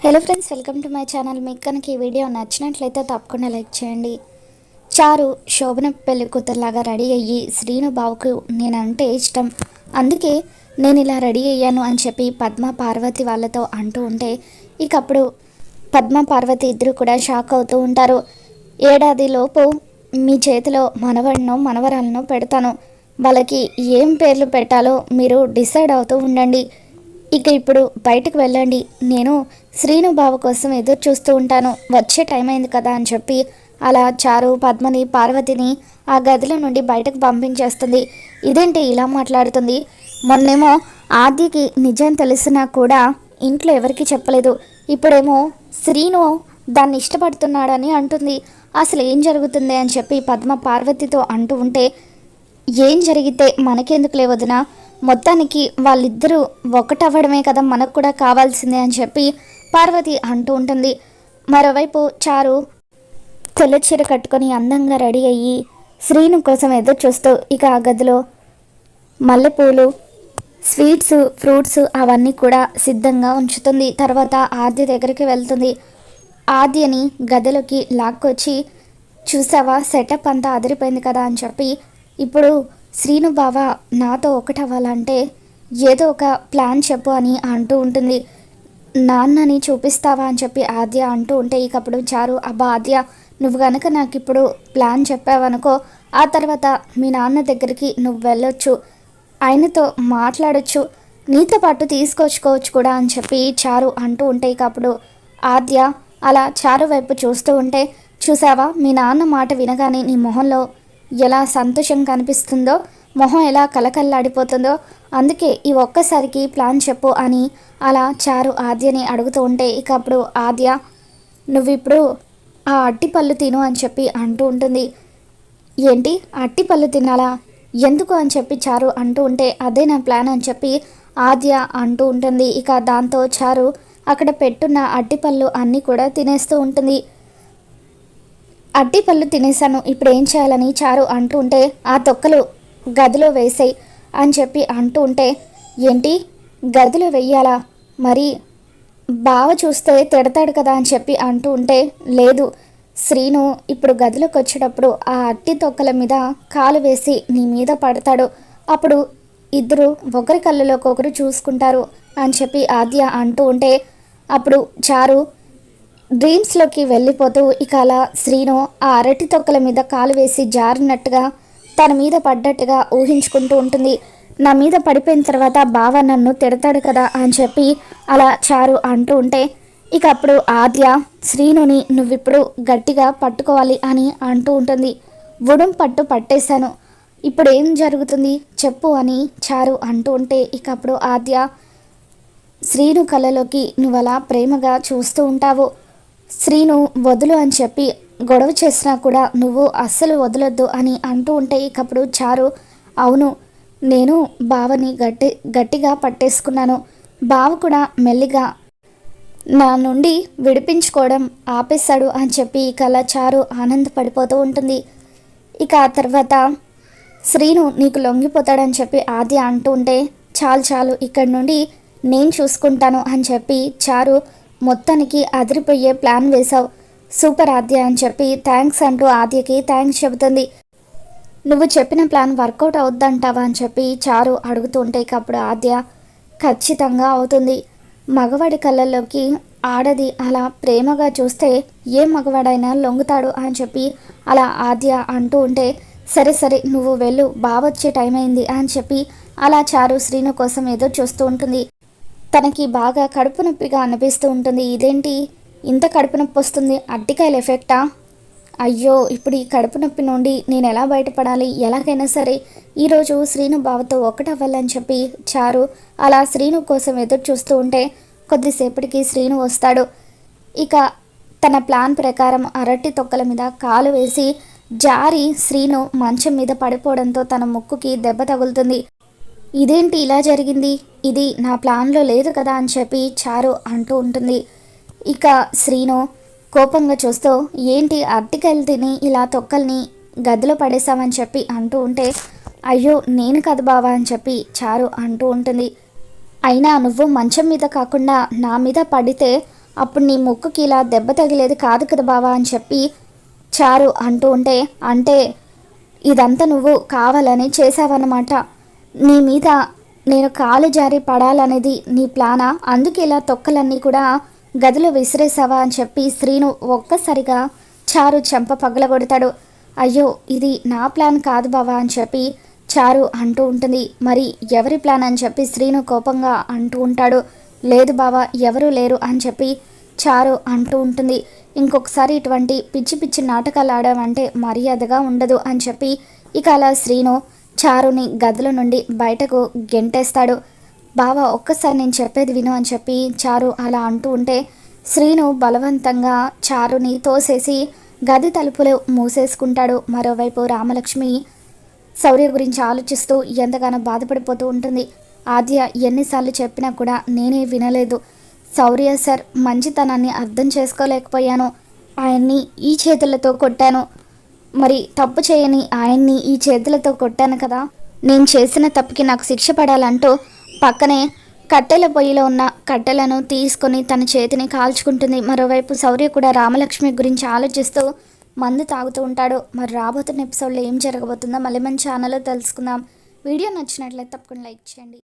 Hello friends, welcome to my channel. మీకు కనుక ఈ వీడియో నచ్చినట్లయితే తప్పకుండా లైక్ చేయండి. చారు శోభన పెళ్లి కూతురులాగా రెడీ అయ్యి శ్రీను బావుకు నేనంటే ఇష్టం, అందుకే నేను ఇలా రెడీ అయ్యాను అని చెప్పి పద్మ పార్వతి వాళ్ళతో అంటూ ఉంటే ఇకప్పుడు పద్మ పార్వతి ఇద్దరు కూడా షాక్ అవుతూ ఉంటారు. ఏడాదిలోపు మీ చేతిలో మనవడినో మనవరాలను పెడతాను, వాళ్ళకి ఏం పేర్లు పెట్టాలో మీరు డిసైడ్ అవుతూ ఉండండి. ఇక ఇప్పుడు బయటకు వెళ్ళండి, నేను శ్రీను బావ కోసం ఎదురు చూస్తూ ఉంటాను, వచ్చే టైం అయింది కదా అని చెప్పి అలా చారు పద్మని పార్వతిని ఆ గదిలో నుండి బయటకు పంపించేస్తుంది. ఇదేంటి ఇలా మాట్లాడుతుంది, మొన్నేమో ఆద్యకి నిజం తెలిసినా కూడా ఇంట్లో ఎవరికి చెప్పలేదు, ఇప్పుడేమో శ్రీను దాన్ని ఇష్టపడుతున్నాడని అంటుంది, అసలు ఏం జరుగుతుంది అని చెప్పి పద్మ పార్వతితో అంటూ ఉంటే ఏం జరిగితే మనకెందుకు లేవదునా, మొత్తానికి వాళ్ళిద్దరూ ఒకటవ్వడమే కదా మనకు కూడా కావాల్సిందే అని చెప్పి పార్వతి అంటూ ఉంటుంది. మరోవైపు చారు తెల్ల చీర కట్టుకొని అందంగా రెడీ అయ్యి శ్రీను కోసం ఎదురు చూస్తూ ఇక ఆ గదిలో మల్లెపూలు, స్వీట్స్, ఫ్రూట్స్ అవన్నీ కూడా సిద్ధంగా ఉంచుతుంది. తర్వాత ఆద్య దగ్గరికి వెళ్తుంది. ఆద్యని గదిలోకి లాక్కొచ్చి చూసావా సెటప్ అంతా అదిరిపోయింది కదా అని చెప్పి ఇప్పుడు శ్రీను బావ నాతో ఒకటవ్వాలంటే ఏదో ఒక ప్లాన్ చెప్పు అని అంటూ ఉంటుంది. నాన్నని చూపిస్తావా అని చెప్పి ఆద్య అంటూ ఉంటే ఇకప్పుడు చారు అబ్బా ఆద్య, నువ్వు కనుక నాకు ఇప్పుడు ప్లాన్ చెప్పావనుకో, ఆ తర్వాత మీ నాన్న దగ్గరికి నువ్వు వెళ్ళొచ్చు, ఆయనతో మాట్లాడొచ్చు, నీతో పాటు తీసుకొచ్చుకోవచ్చు కూడా అని చెప్పి చారు అంటూ ఉంటే ఇకప్పుడు ఆద్య అలా చారు వైపు చూస్తూ ఉంటే చూసావా మీ నాన్న మాట వినగానే నీ మొహంలో ఎలా సంతోషం కనిపిస్తుందో, మొహం ఎలా కలకల్లాడిపోతుందో, అందుకే ఈ ఒక్కసారికి ప్లాన్ చెప్పు అని అలా చారు ఆద్యని అడుగుతూ ఉంటే ఇక అప్పుడు ఆద్య నువ్విప్పుడు ఆ అట్టిపళ్ళు తిను అని చెప్పి అంటూ ఉంటుంది. ఏంటి అట్టిపళ్ళు తినాలా, ఎందుకు అని చెప్పి చారు అంటూ ఉంటే అదే నా ప్లాన్ అని చెప్పి ఆద్య అంటూ ఉంటుంది. ఇక దాంతో చారు అక్కడ పెట్టున్న అట్టిపళ్ళు అన్నీ కూడా తినేస్తూ ఉంటుంది. అట్టిపళ్ళు తినేసాను, ఇప్పుడు ఏం చేయాలని చారు అంటూ ఉంటే ఆ తొక్కలు గదిలో వేసేయి అని చెప్పి అంటూ ఉంటే ఏంటి గదిలో వెయ్యాలా, మరి బావ చూస్తే తిడతాడు కదా అని చెప్పి అంటూ ఉంటే లేదు, శ్రీను ఇప్పుడు గదిలోకి వచ్చేటప్పుడు ఆ అట్టి తొక్కల మీద కాలు వేసి నీ మీద పడతాడు, అప్పుడు ఇద్దరు ఒకరి కళ్ళలోకి ఒకరు చూసుకుంటారు అని చెప్పి ఆద్య అంటూ ఉంటే అప్పుడు చారు డ్రీమ్స్లోకి వెళ్ళిపోతూ ఇక అలా శ్రీను ఆ అరటి తొక్కల మీద కాలు వేసి జారినట్టుగా తన మీద పడ్డట్టుగా ఊహించుకుంటూ ఉంటుంది. నా మీద పడిపోయిన తర్వాత బావ నన్ను తిడతాడు కదా అని చెప్పి అలా చారు అంటూ ఉంటే ఇక అప్పుడు ఆద్య శ్రీనుని నువ్విప్పుడు గట్టిగా పట్టుకోవాలి అని అంటూ ఉంటుంది. ఉడుం పట్టు పట్టేశాను, ఇప్పుడు ఏం జరుగుతుంది చెప్పు అని చారు అంటూ ఉంటే ఇక అప్పుడు ఆద్య శ్రీను కళ్ళలోకి నువ్వలా ప్రేమగా చూస్తూ ఉంటావు, శ్రీను వదులు అని చెప్పి గొడవ చేసినా కూడా నువ్వు అస్సలు వదలొద్దు అని అంటూ ఉంటే ఇకప్పుడు చారు అవును నేను బావని గట్టిగా పట్టేసుకున్నాను, బావ కూడా మెల్లిగా నా నుండి విడిపించుకోవడం ఆపేశాడు అని చెప్పి ఇక అలా చారు ఆనందపడిపోతూ ఉంటుంది. ఇక ఆ తర్వాత శ్రీను నీకు లొంగిపోతాడని చెప్పి ఆద్య అంటూ ఉంటే చాలు చాలు ఇక్కడి నుండి నేను చూసుకుంటాను అని చెప్పి చారు మొత్తానికి అదిరిపోయే ప్లాన్ వేశావు, సూపర్ ఆద్య అని చెప్పి థ్యాంక్స్ అంటూ ఆద్యకి థ్యాంక్స్ చెబుతుంది. నువ్వు చెప్పిన ప్లాన్ వర్కౌట్ అవుద్దంటావా అని చెప్పి చారు అడుగుతూ ఉంటే అప్పుడు ఆద్య ఖచ్చితంగా అవుతుంది, మగవాడి కళ్ళల్లోకి ఆడది అలా ప్రేమగా చూస్తే ఏ మగవాడైనా లొంగుతాడు అని చెప్పి అలా ఆద్య అంటూ ఉంటే సరే సరే నువ్వు వెళ్ళు బావొచ్చే టైం అయింది అని చెప్పి అలా చారు శ్రీను కోసం ఎదురు చూస్తూ ఉంటుంది. తనకి బాగా కడుపు నొప్పిగా అనిపిస్తూ ఉంటుంది. ఇదేంటి ఇంత కడుపు నొప్పి వస్తుంది, అట్టికాయల ఎఫెక్టా, అయ్యో ఇప్పుడు ఈ కడుపు నొప్పి నుండి నేను ఎలా బయటపడాలి, ఎలాగైనా సరే ఈరోజు శ్రీను బావతో ఒకటవ్వాలని చెప్పి చారు అలా శ్రీను కోసం ఎదురు చూస్తూ ఉంటే కొద్దిసేపటికి శ్రీను వస్తాడు. ఇక తన ప్లాన్ ప్రకారం అరటి తొక్కల మీద కాలు వేసి జారి శ్రీను మంచం మీద పడిపోవడంతో తన ముక్కుకి దెబ్బ తగులుతుంది. ఇదేంటి ఇలా జరిగింది, ఇది నా ప్లాన్లో లేదు కదా అని చెప్పి చారు అంటూ ఉంటుంది. ఇక శ్రీను కోపంగా చూస్తూ ఏంటి అరటికాయలు తిని ఇలా తొక్కల్ని గదిలో పడేసామని చెప్పి అంటూ ఉంటే అయ్యో నేను కదా బావా అని చెప్పి చారు అంటూ ఉంటుంది. అయినా నువ్వు మంచం మీద కాకుండా నా మీద పడితే అప్పుడు నీ ముక్కుకి ఇలా దెబ్బ తగిలేది కాదు కదా బావా అని చెప్పి చారు అంటూ ఉంటే, అంటే ఇదంతా నువ్వు కావాలని చేసావన్నమాట. నీ మీద నేను కాలు జారి పడాలనేది నీ ప్లానా? అందుకే ఇలా తొక్కలన్నీ కూడా గదిలో విసిరేసావా అని చెప్పి శ్రీను ఒక్కసారిగా చారు చెంప పగలగొడతాడు. అయ్యో ఇది నా ప్లాన్ కాదు బావా అని చెప్పి చారు అంటూ ఉంటుంది. మరి ఎవరి ప్లాన్ అని చెప్పి శ్రీను కోపంగా అంటూ ఉంటాడు. లేదు బావా ఎవరూ లేరు అని చెప్పి చారు అంటూ ఉంటుంది. ఇంకొకసారి ఇటువంటి పిచ్చి పిచ్చి నాటకాలు ఆడామంటే మర్యాదగా ఉండదు అని చెప్పి ఇక అలా శ్రీను చారుని గదిలో నుండి బయటకు గెంటేస్తాడు. బావా ఒక్కసారి నేను చెప్పేది విను అని చెప్పి చారు అలా అంటూ ఉంటే శ్రీను బలవంతంగా చారుని తోసేసి గది తలుపులు మూసేసుకుంటాడు. మరోవైపు రామలక్ష్మి శౌర్య గురించి ఆలోచిస్తూ ఎంతగానో బాధపడిపోతూ ఉంటుంది. ఆద్య ఎన్నిసార్లు చెప్పినా కూడా నేనే వినలేదు. శౌర్య సార్ మంచితనాన్ని అర్థం చేసుకోలేకపోయాను. ఆయన్ని ఈ చేతులతో కొట్టాను. మరి తప్పు చేయని ఆయన్ని ఈ చేతులతో కొట్టాను కదా, నేను చేసిన తప్పుకి నాకు శిక్ష పడాలంటూ పక్కనే కట్టెల పొయ్యిలో ఉన్న కట్టెలను తీసుకొని తన చేతిని కాల్చుకుంటుంది. మరోవైపు శౌర్య కూడా రామలక్ష్మి గురించి ఆలోచిస్తూ మందు తాగుతూ ఉంటాడు. మరి రాబోతున్న ఎపిసోడ్లో ఏం జరగబోతుందో మళ్ళీ మన ఛానల్లో తెలుసుకుందాం. వీడియో నచ్చినట్లయితే తప్పకుండా లైక్ చేయండి.